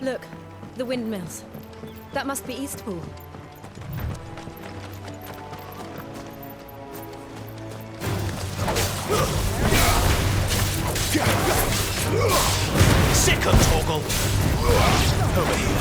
Look, the windmills. That must be Eastpool. Sick of Torgal! Over here.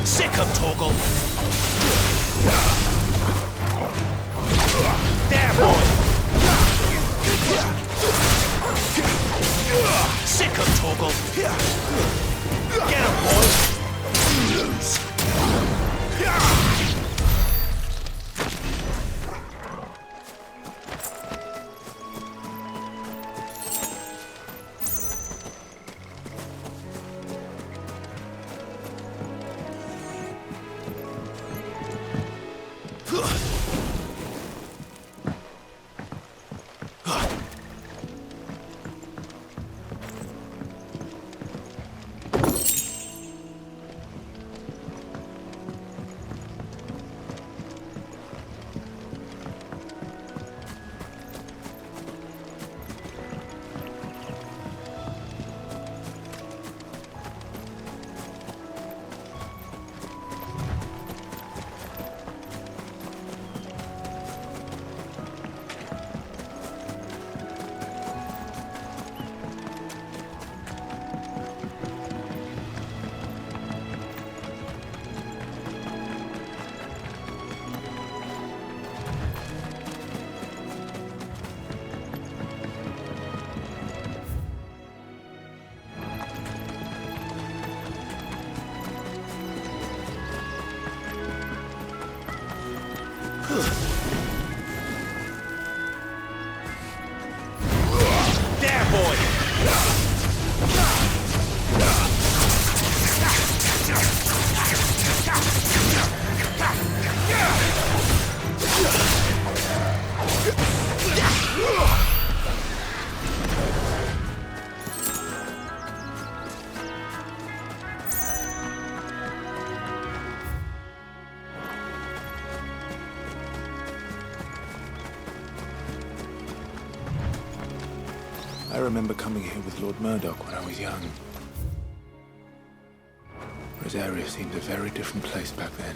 Sick of Torgal! There, boy! Sick of Torgal! Get him, boy! Lose! There, boy! I remember coming here with Lord Murdoch when I was young. Rosaria seemed a very different place back then.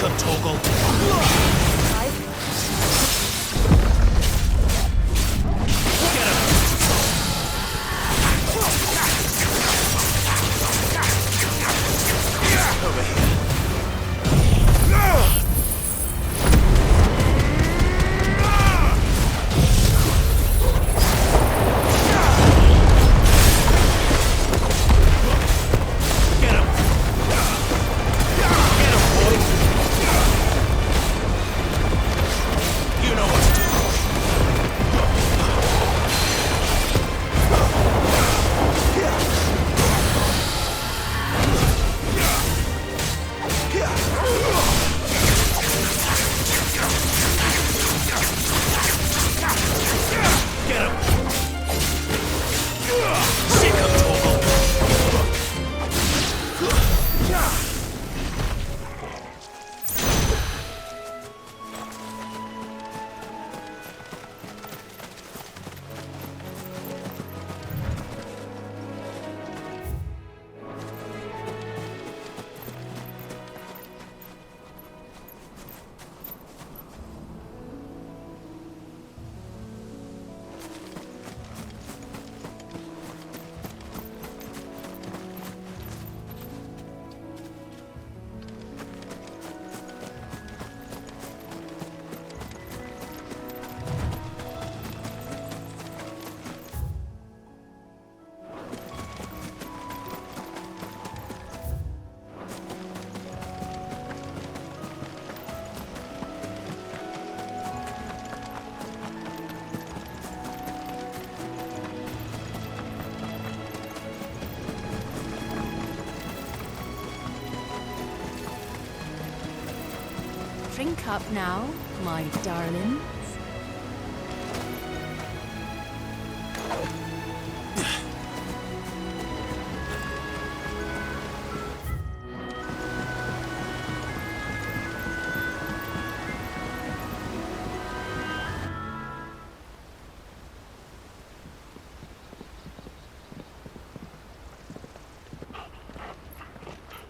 him, Toggle. Clive? Get him. Over here. Get him. Get him, boys. You know what to do. Get him. Sick of Toggle. Drink up now, my darlings.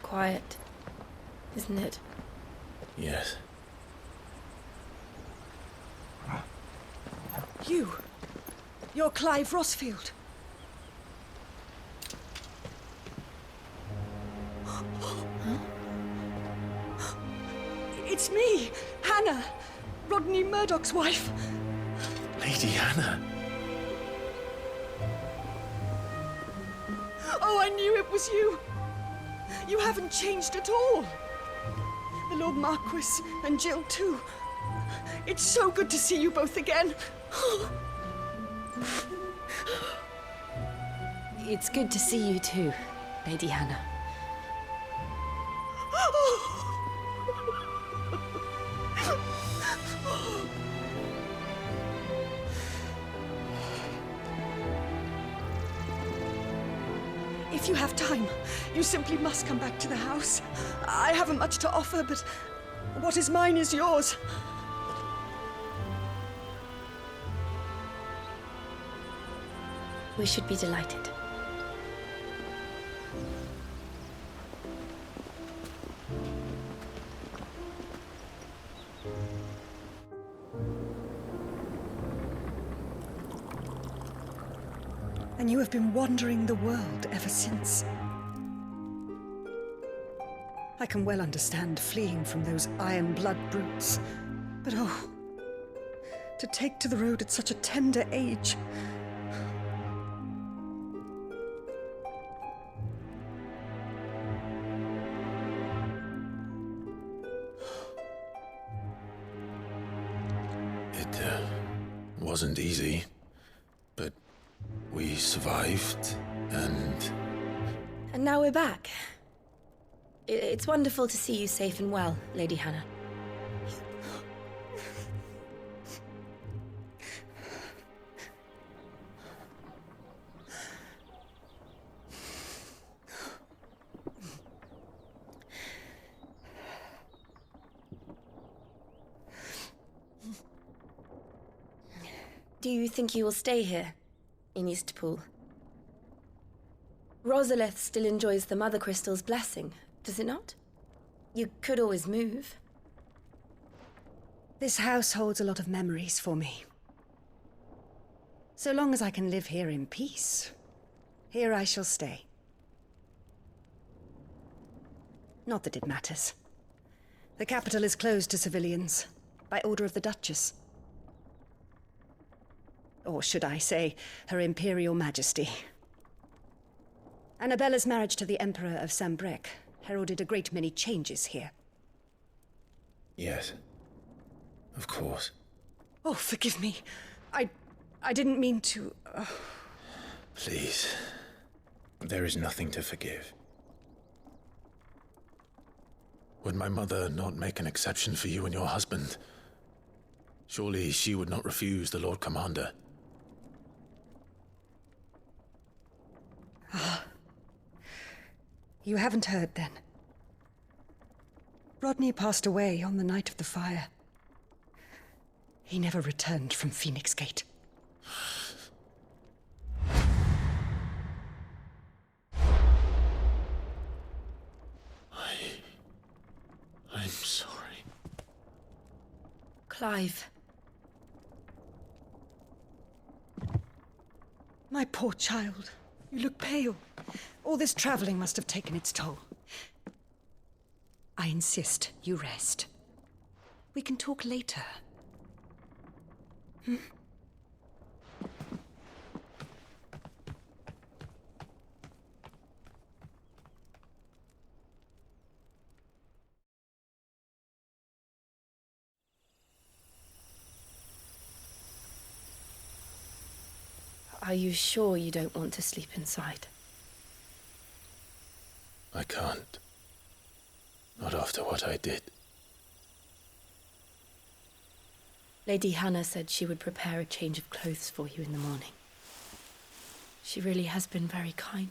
Quiet, isn't it? Yes. You're Clive Rossfield. It's me, Hannah, Rodney Murdoch's wife. Lady Hannah. Oh, I knew it was you. You haven't changed at all. The Lord Marquis and Jill too. It's so good to see you both again. It's good to see you too, Lady Hannah. If you have time, you simply must come back to the house. I haven't much to offer, but what is mine is yours. We should be delighted. And you have been wandering the world ever since. I can well understand fleeing from those iron blood brutes. But oh, to take to the road at such a tender age. It wasn't easy, but we survived, and now we're back. It's wonderful to see you safe and well, Lady Hannah. Do you think you will stay here, in Eastpool? Rosalith still enjoys the Mother Crystal's blessing, does it not? You could always move. This house holds a lot of memories for me. So long as I can live here in peace, here I shall stay. Not that it matters. The capital is closed to civilians, by order of the Duchess. Or should I say, Her Imperial Majesty. Annabella's marriage to the Emperor of Sambrec heralded a great many changes here. Yes. Of course. Oh, forgive me. I didn't mean to... Please. There is nothing to forgive. Would my mother not make an exception for you and your husband? Surely she would not refuse the Lord Commander. You haven't heard, then. Rodney passed away on the night of the fire. He never returned from Phoenix Gate. I'm sorry. Clive. My poor child. You look pale. All this traveling must have taken its toll. I insist you rest. We can talk later. Are you sure you don't want to sleep inside? I can't. Not after what I did. Lady Hannah said she would prepare a change of clothes for you in the morning. She really has been very kind.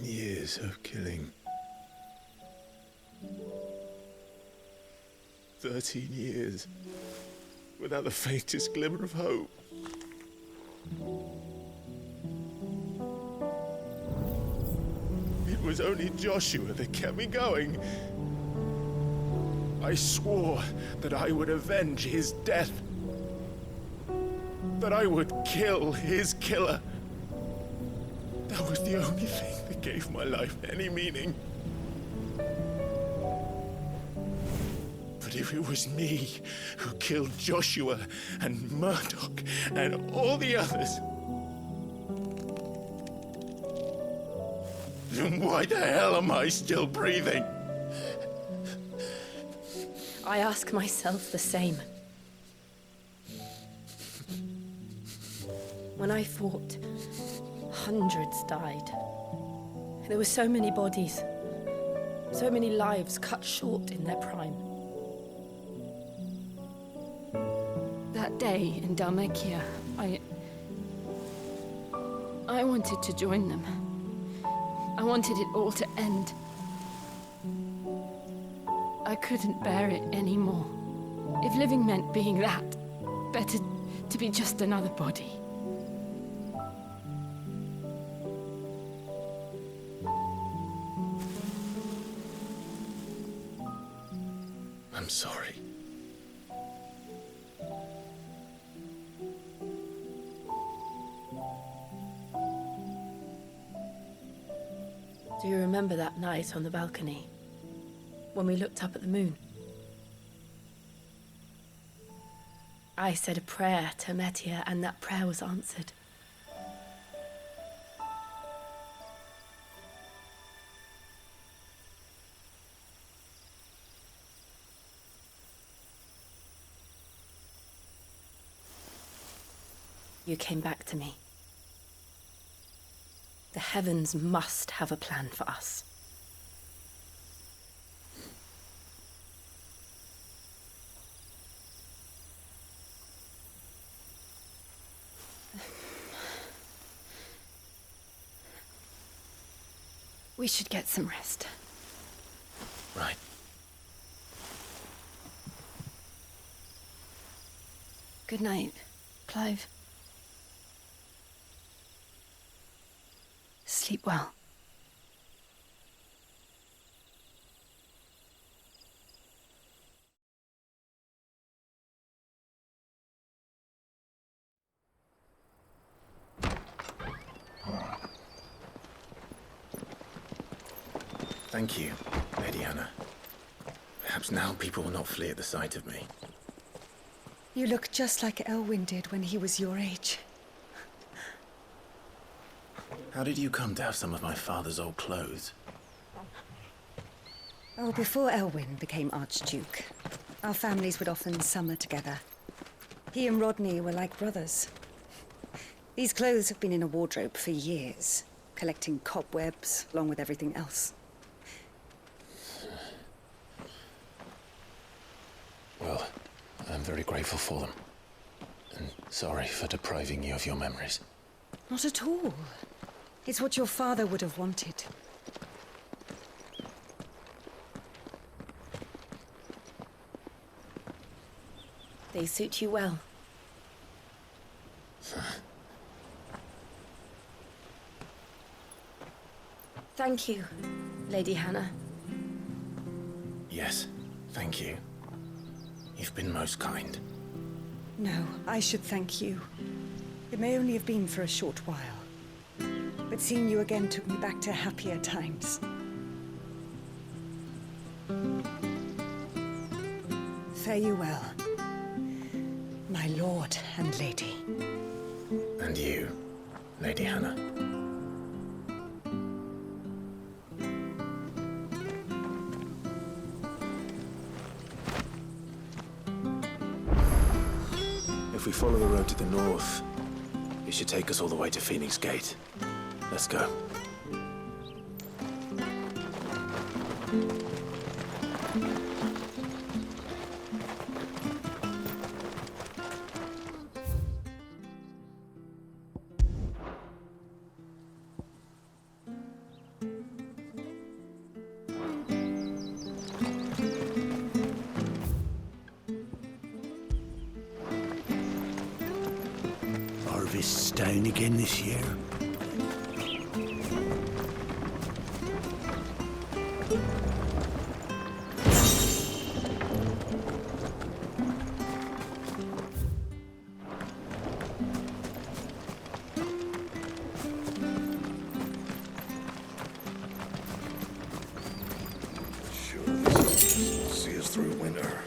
Years of killing. 13 years without the faintest glimmer of hope. It was only Joshua that kept me going. I swore that I would avenge his death. That I would kill his killer. That was the only thing that gave my life any meaning. But if it was me who killed Joshua and Murdoch and all the others, then why the hell am I still breathing? I ask myself the same. When I fought, hundreds died. There were so many bodies, so many lives cut short in their prime. That day in Dalmekia, I wanted to join them. I wanted it all to end. I couldn't bear it anymore. If living meant being that, better to be just another body. I'm sorry. Do you remember that night on the balcony, when we looked up at the moon? I said a prayer to Metia, and that prayer was answered. You came back to me. The heavens must have a plan for us. We should get some rest. Right. Good night, Clive. Sleep well. Thank you, Lady Hannah. Perhaps now people will not flee at the sight of me. You look just like Elwyn did when he was your age. How did you come to have some of my father's old clothes? Oh, before Elwyn became Archduke, our families would often summer together. He and Rodney were like brothers. These clothes have been in a wardrobe for years, collecting cobwebs along with everything else. Well, I'm very grateful for them. And sorry for depriving you of your memories. Not at all. It's what your father would have wanted. They suit you well. Thank you, Lady Hannah. Yes, thank you. You've been most kind. No, I should thank you. It may only have been for a short while, but seeing you again took me back to happier times. Fare you well, my lord and lady. And you, Lady Hannah. If we follow the road to the north, it should take us all the way to Phoenix Gate. Let's go. Harvest's down again this year. Sure, this will see us through winter.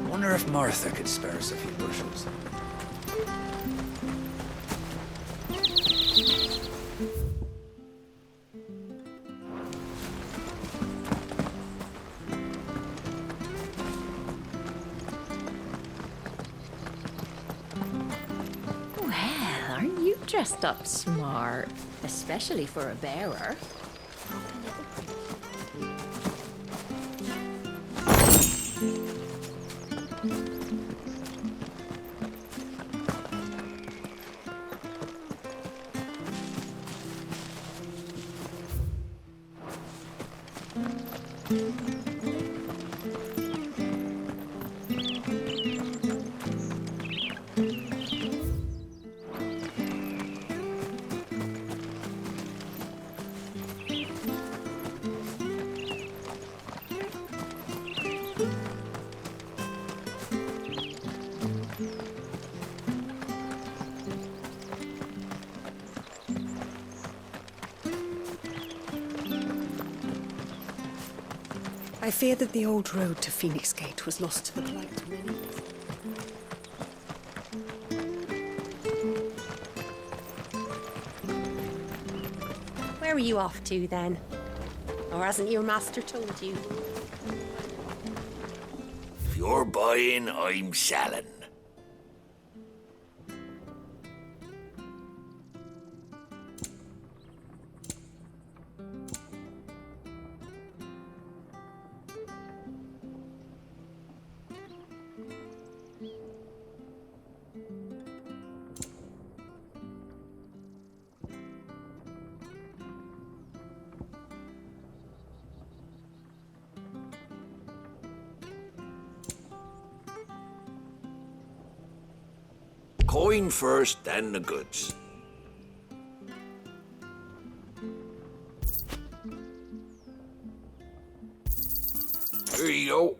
Wonder if Martha could spare us a few bushels. Well, aren't you dressed up smart? Especially for a bearer. I fear that the old road to Phoenix Gate was lost to the blight of many. Where are you off to then? Or hasn't your master told you? If you're buying, I'm selling. Coin first, then the goods. Here you go.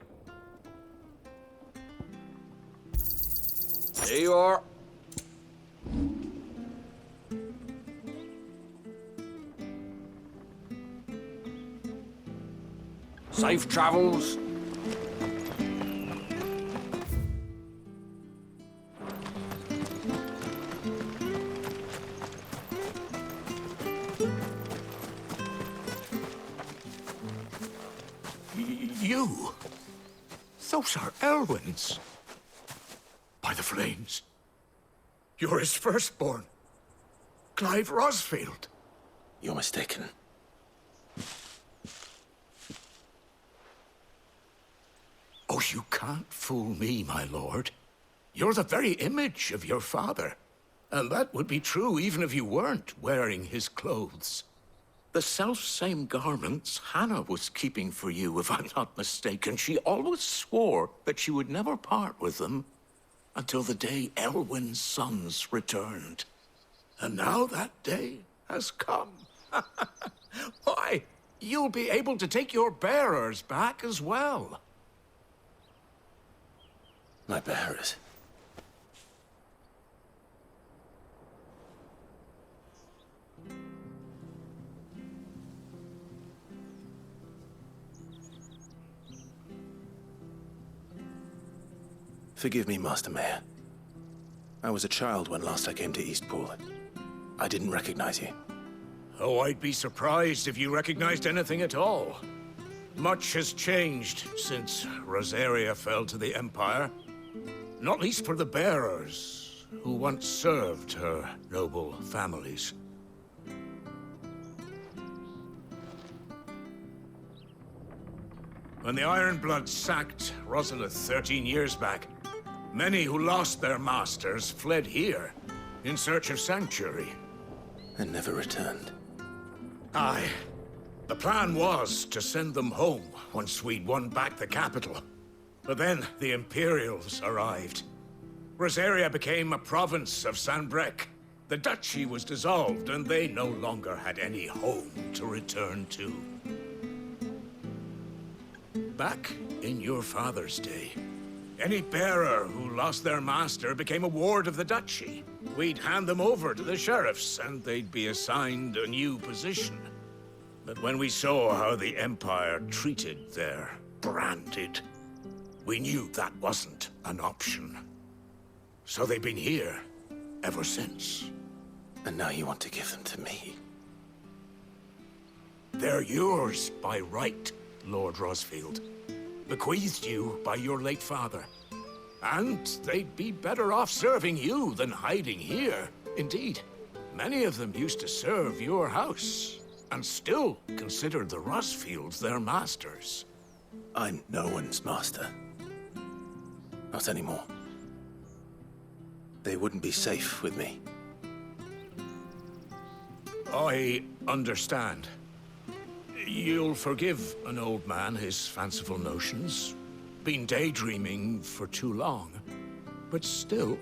There you are. Safe travels. You? Those are Elwyn's. By the flames. You're his firstborn. Clive Rosfield. You're mistaken. Oh, you can't fool me, my lord. You're the very image of your father. And that would be true even if you weren't wearing his clothes. The self-same garments Hannah was keeping for you, if I'm not mistaken. She always swore that she would never part with them until the day Elwyn's sons returned. And now that day has come. Why, you'll be able to take your bearers back as well. My bearers. Forgive me, Master Mayor. I was a child when last I came to Eastpool. I didn't recognize you. Oh, I'd be surprised if you recognized anything at all. Much has changed since Rosaria fell to the Empire. Not least for the bearers, who once served her noble families. When the Ironbloods sacked Rosalith 13 years back, many who lost their masters fled here in search of sanctuary. And never returned. Aye. The plan was to send them home once we'd won back the capital. But then the Imperials arrived. Rosaria became a province of Sanbreque. The duchy was dissolved, and they no longer had any home to return to. Back in your father's day, any bearer who lost their master became a ward of the duchy. We'd hand them over to the sheriffs, and they'd be assigned a new position. But when we saw how the Empire treated their branded, we knew that wasn't an option. So they've been here ever since. And now you want to give them to me? They're yours by right, Lord Rosfield. Bequeathed you by your late father. And they'd be better off serving you than hiding here. Indeed, many of them used to serve your house, and still considered the Rosfields their masters. I'm no one's master. Not anymore. They wouldn't be safe with me. I understand. You'll forgive an old man his fanciful notions. Been daydreaming for too long. But still,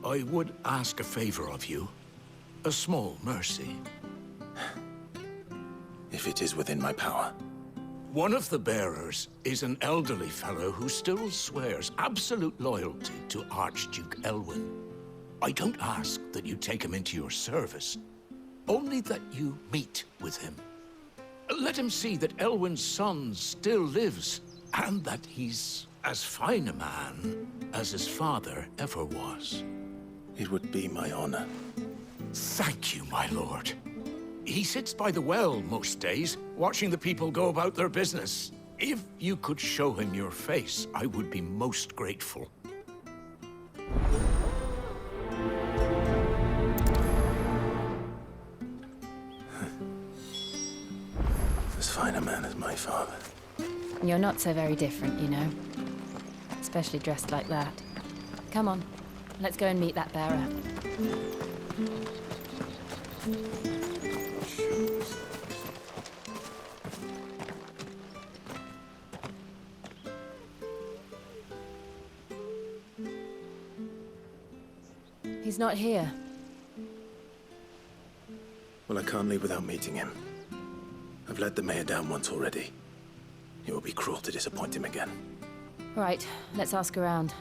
I would ask a favor of you. A small mercy. If it is within my power. One of the bearers is an elderly fellow who still swears absolute loyalty to Archduke Elwyn. I don't ask that you take him into your service, only that you meet with him. Let him see that Elwyn's son still lives, and that he's as fine a man as his father ever was. It would be my honor. Thank you, my lord. He sits by the well most days, watching the people go about their business. If you could show him your face, I would be most grateful. As fine a man as my father. You're not so very different, you know. Especially dressed like that. Come on, let's go and meet that bearer. He's not here. Well, I can't leave without meeting him. I've let the mayor down once already. It would be cruel to disappoint him again. Right, let's ask around.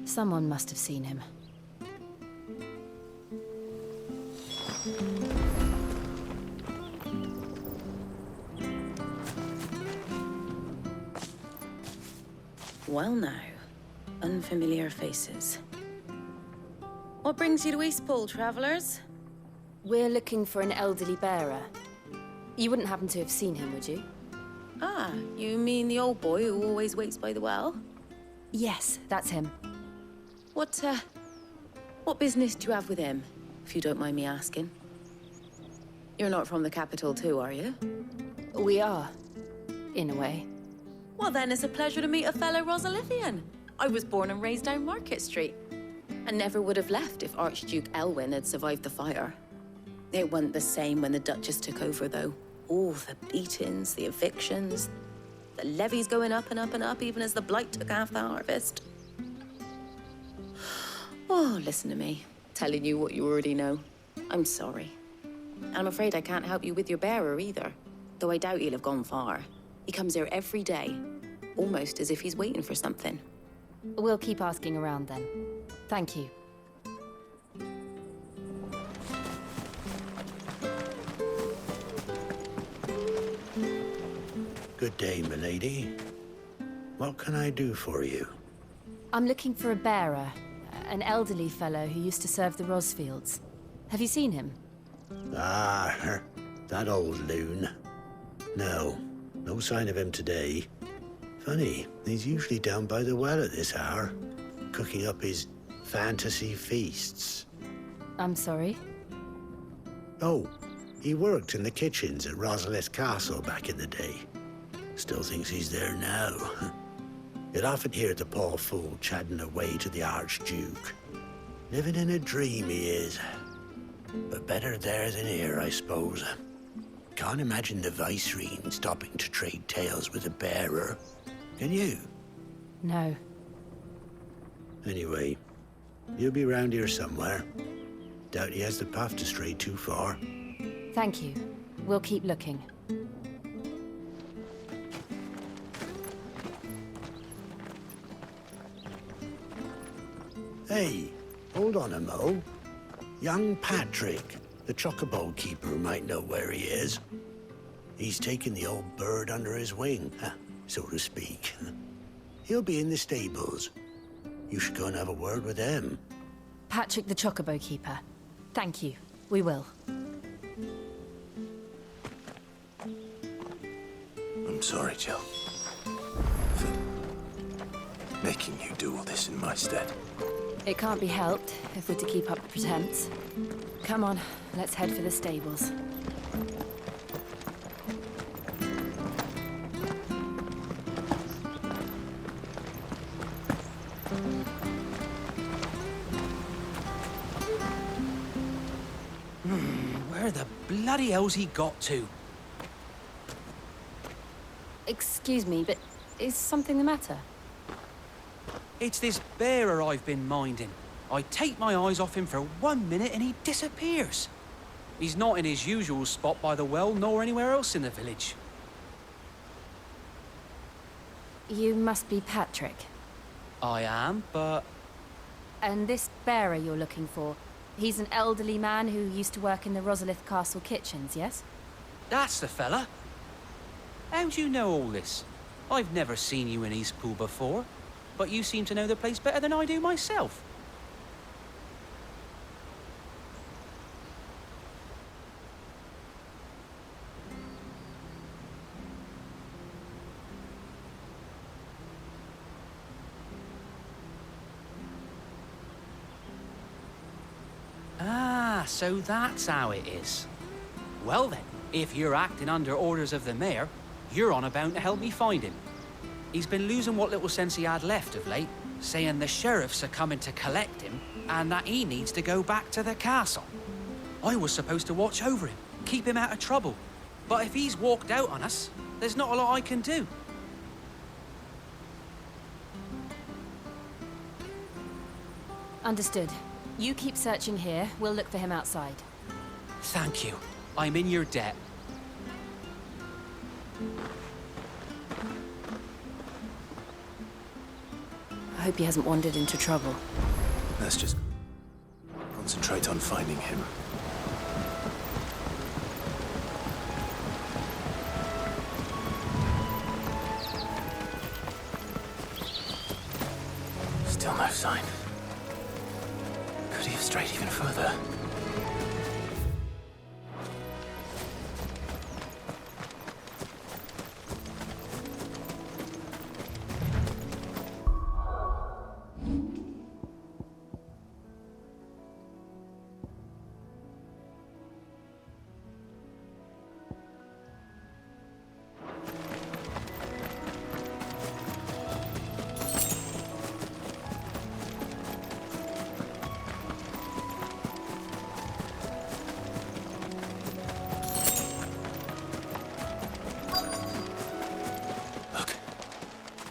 Someone must have seen him. Well now, unfamiliar faces. What brings you to Eastpool, travellers? We're looking for an elderly bearer. You wouldn't happen to have seen him, would you? Ah, you mean the old boy who always waits by the well? Yes, that's him. What business do you have with him, if you don't mind me asking? You're not from the capital too, are you? We are, in a way. Well then, it's a pleasure to meet a fellow Rosalithian. I was born and raised down Market Street, and never would have left if Archduke Elwyn had survived the fire. It wasn't the same when the Duchess took over, though. All the beatings, the evictions, the levies going up and up and up, even as the blight took half the harvest. Oh, listen to me, telling you what you already know. I'm sorry. And I'm afraid I can't help you with your bearer either, though I doubt he'll have gone far. He comes here every day, almost as if he's waiting for something. We'll keep asking around then. Thank you. Good day, milady. What can I do for you? I'm looking for a bearer, an elderly fellow who used to serve the Rosfields. Have you seen him? Ah, that old loon. No, no sign of him today. Funny, he's usually down by the well at this hour, cooking up his fantasy feasts. I'm sorry? Oh, he worked in the kitchens at Rosalith Castle back in the day. Still thinks he's there now. You'd often hear the poor fool chatting away to the Archduke. Living in a dream he is. But better there than here, I suppose. Can't imagine the Viceroy stopping to trade tales with a bearer. Can you? No. Anyway, he'll be round here somewhere. Doubt he has the path to stray too far. Thank you. We'll keep looking. Hey, hold on a mo. Young Patrick, the chocobo keeper, might know where he is. He's taken the old bird under his wing, so to speak. He'll be in the stables. You should go and have a word with him. Patrick the Chocobo Keeper. Thank you. We will. I'm sorry, Jill. For making you do all this in my stead. It can't be helped if we're to keep up pretense. Come on, let's head for the stables. Where the bloody hell's he got to? Excuse me, but is something the matter? It's this bearer I've been minding. I take my eyes off him for 1 minute and he disappears. He's not in his usual spot by the well, nor anywhere else in the village. You must be Patrick. I am, but... And this bearer you're looking for, he's an elderly man who used to work in the Rosalith Castle kitchens, yes? That's the fella. How do you know all this? I've never seen you in Eastpool before, but you seem to know the place better than I do myself. Ah, so that's how it is. Well then, if you're acting under orders of the mayor, you're on about to help me find him. He's been losing what little sense he had left of late, saying the sheriffs are coming to collect him and that he needs to go back to the castle. I was supposed to watch over him, keep him out of trouble. But if he's walked out on us, there's not a lot I can do. Understood. You keep searching here. We'll look for him outside. Thank you. I'm in your debt. I hope he hasn't wandered into trouble. Let's just concentrate on finding him. Still no sign. Could he have strayed even further?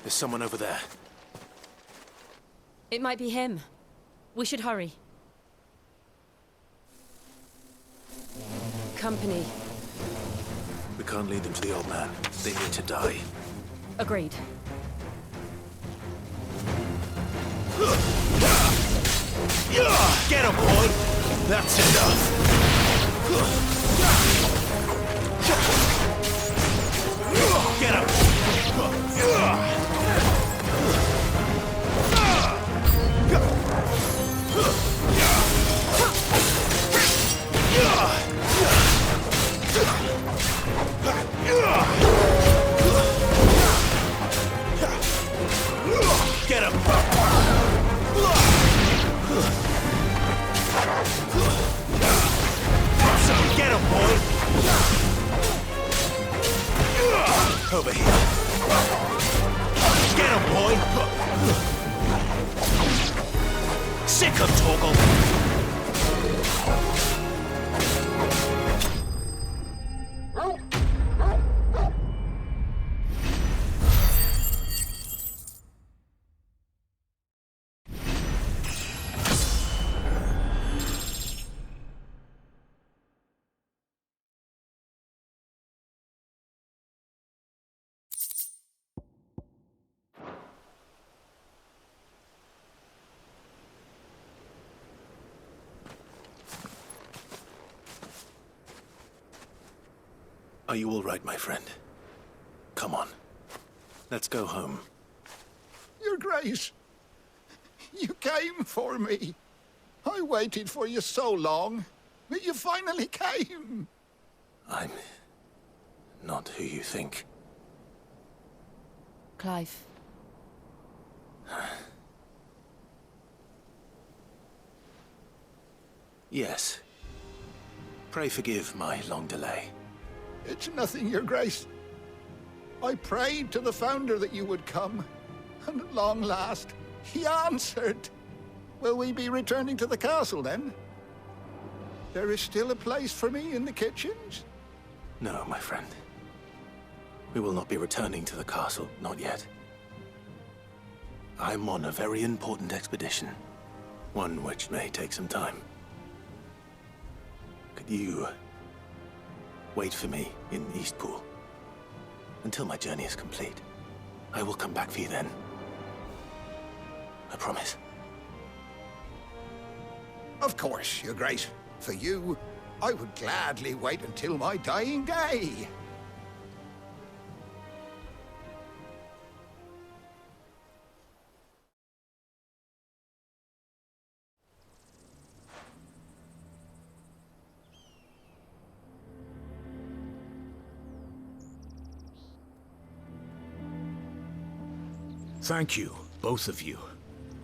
There's someone over there. It might be him. We should hurry. Company. We can't lead them to the old man. They need to die. Agreed. Get him, boy! That's enough! Get him! Get him! So get him, boy! Over here. Get him, boy! Sick of Torgal! Are you all right, my friend? Come on. Let's go home. Your Grace, you came for me. I waited for you so long, but you finally came. I'm not who you think. Clive. Yes. Pray forgive my long delay. It's nothing, Your Grace. I prayed to the Founder that you would come, and at long last, he answered. Will we be returning to the castle, then? There is still a place for me in the kitchens? No, my friend. We will not be returning to the castle, not yet. I'm on a very important expedition, one which may take some time. Could you wait for me in Eastpool until my journey is complete? I will come back for you then. I promise. Of course, Your Grace. For you, I would gladly wait until my dying day. Thank you, both of you.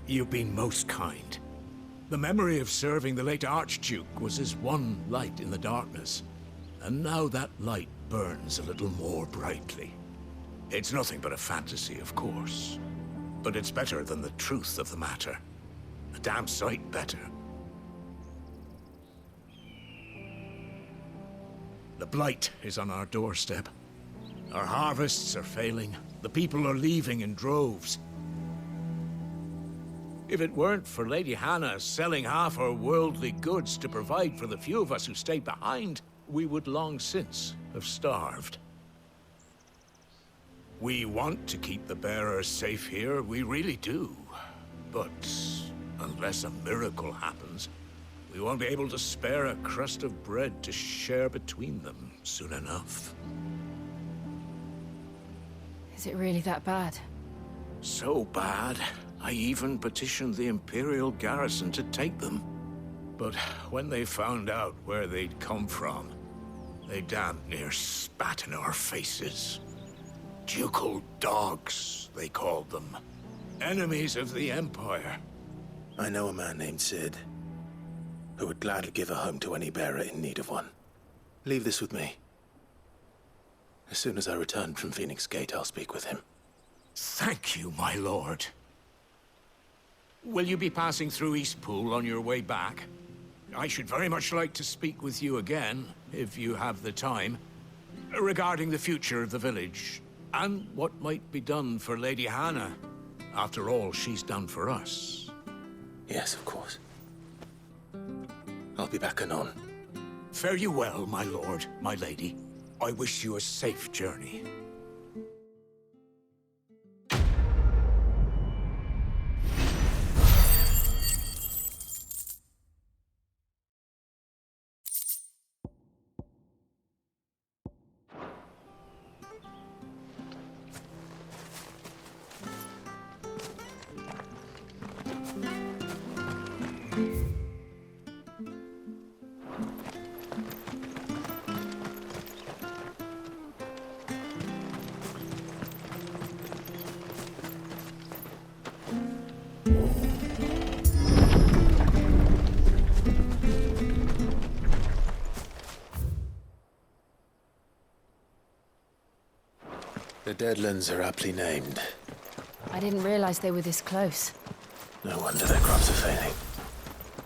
You've been most kind. The memory of serving the late Archduke was as one light in the darkness, and now that light burns a little more brightly. It's nothing but a fantasy, of course, but it's better than the truth of the matter. A damn sight better. The blight is on our doorstep. Our harvests are failing. The people are leaving in droves. If it weren't for Lady Hannah selling half her worldly goods to provide for the few of us who stayed behind, we would long since have starved. We want to keep the bearers safe here, we really do. But unless a miracle happens, we won't be able to spare a crust of bread to share between them soon enough. Is it really that bad? So bad, I even petitioned the Imperial garrison to take them. But when they found out where they'd come from, they damn near spat in our faces. Ducal dogs, they called them. Enemies of the Empire. I know a man named Sid, who would gladly give a home to any bearer in need of one. Leave this with me. As soon as I return from Phoenix Gate, I'll speak with him. Thank you, my lord. Will you be passing through Eastpool on your way back? I should very much like to speak with you again, if you have the time, regarding the future of the village, and what might be done for Lady Hannah, after all she's done for us. Yes, of course. I'll be back anon. Fare you well, my lord, my lady. I wish you a safe journey. The Deadlands are aptly named. I didn't realize they were this close. No wonder their crops are failing.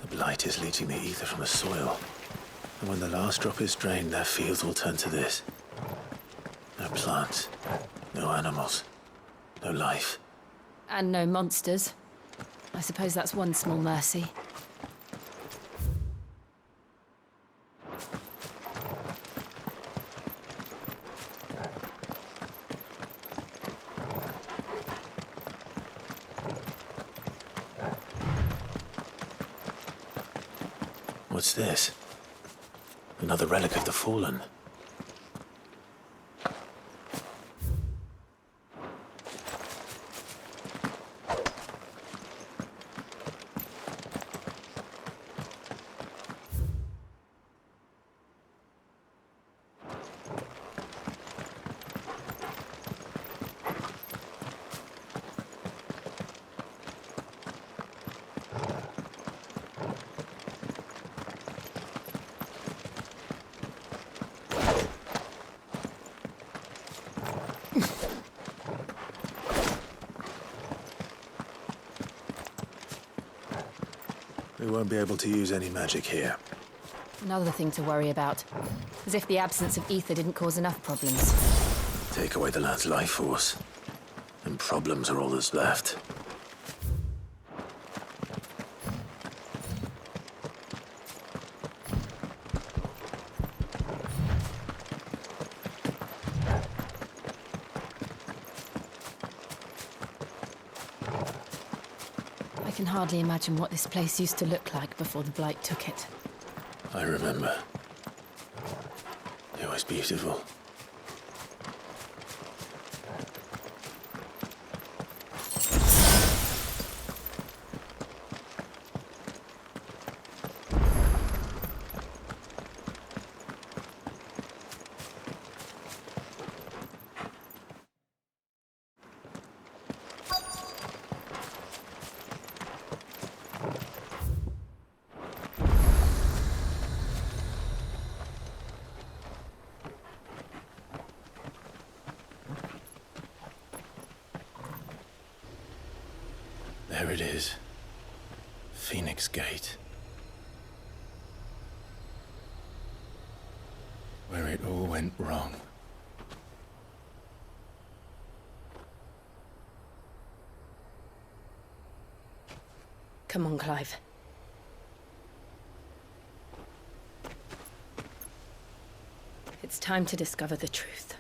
The blight is leaching the ether from the soil. And when the last drop is drained, their fields will turn to this. No plants, no animals, no life. And no monsters. I suppose that's one small mercy. What's this? Another relic of the Fallen. We won't be able to use any magic here. Another thing to worry about. As if the absence of ether didn't cause enough problems. Take away the lad's life force, and problems are all that's left. I can hardly imagine what this place used to look like before the Blight took it. I remember. It was beautiful. There it is. Phoenix Gate. Where it all went wrong. Come on, Clive. It's time to discover the truth.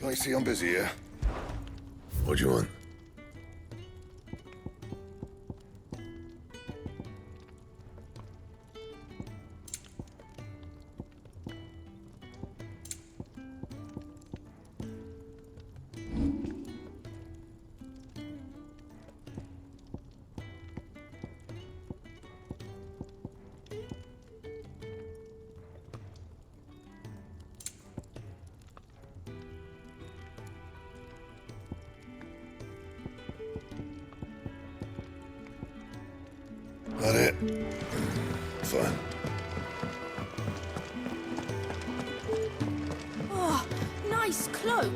I see I'm busy here. What do you want? That it? Fine. Oh, nice cloak.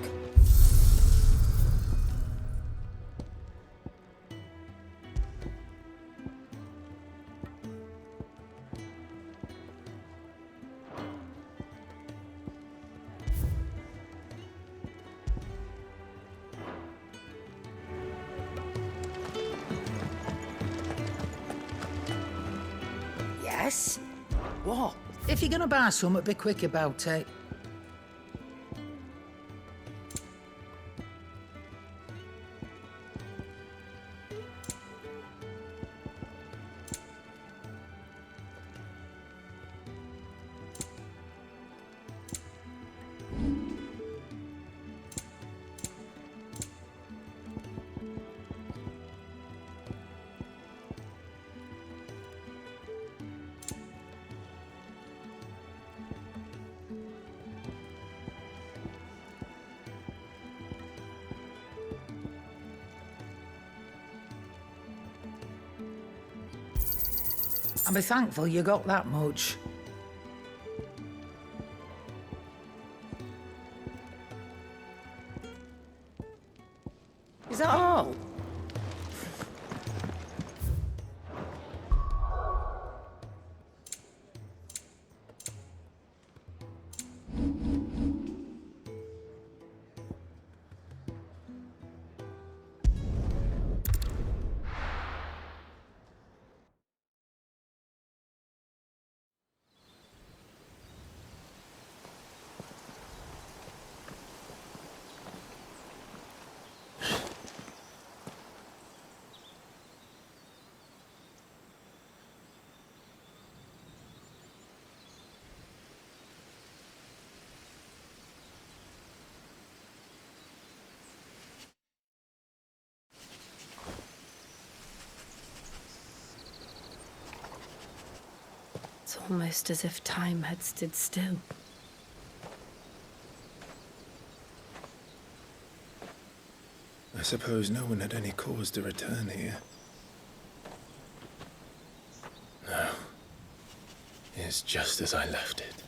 Yes? What? If you're gonna buy something, be quick about it. And be thankful you got that much. Is that all? It's almost as if time had stood still. I suppose no one had any cause to return here. No. It's just as I left it.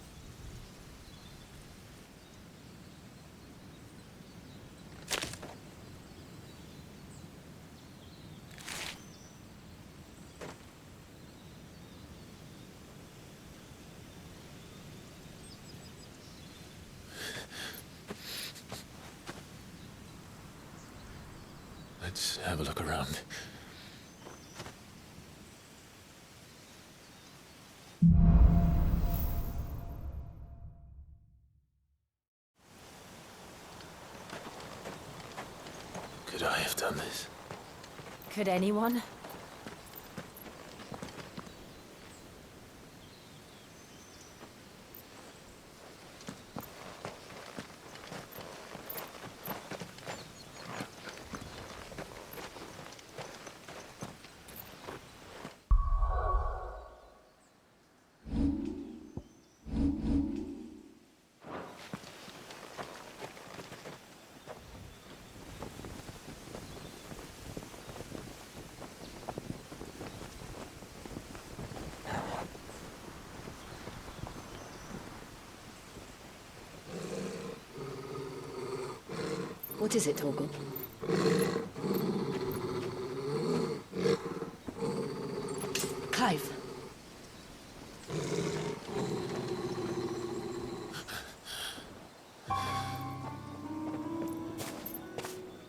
Let's have a look around. Could I have done this? Could anyone? What is it, Torgal? Clive.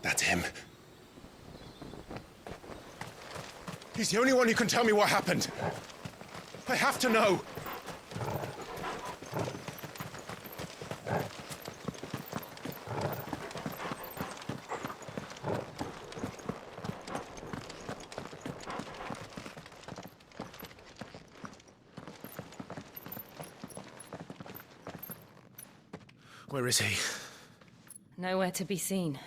That's him. He's the only one who can tell me what happened. I have to know. Where is he? Nowhere to be seen.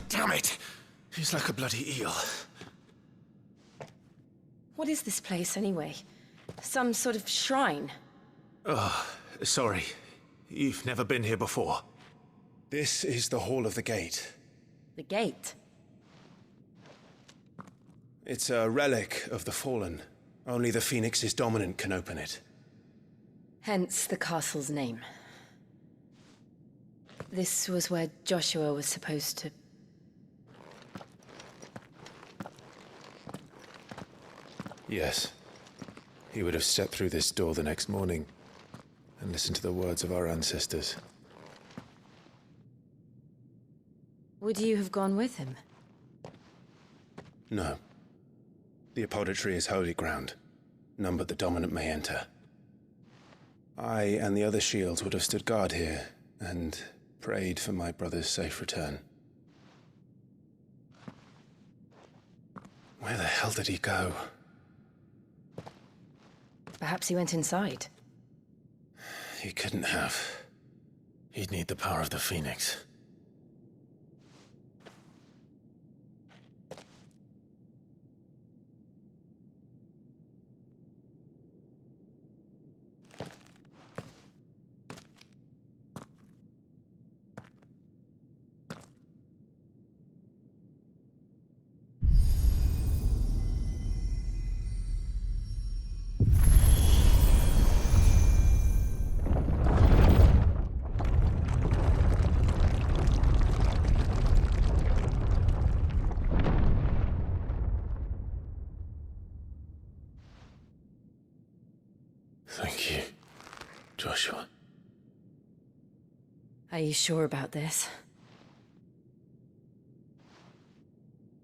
Damn it! He's like a bloody eel. What is this place, anyway? Some sort of shrine? Oh, sorry. You've never been here before. This is the Hall of the Gate. The gate? It's a relic of the Fallen. Only the Phoenix's dominant can open it. Hence the castle's name. This was where Joshua was supposed to... Yes. He would have stepped through this door the next morning and listened to the words of our ancestors. Would you have gone with him? No. The apodatory is holy ground. None but the dominant may enter. I and the other shields would have stood guard here and prayed for my brother's safe return. Where the hell did he go? Perhaps he went inside. He couldn't have. He'd need the power of the Phoenix. Thank you, Joshua. Are you sure about this?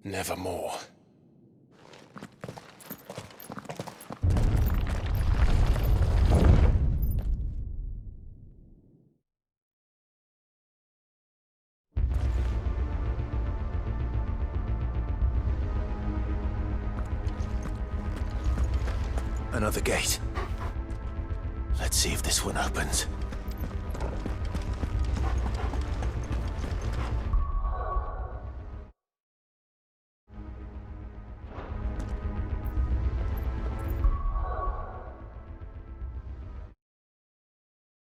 Nevermore. Another gate. Let's see if this one opens.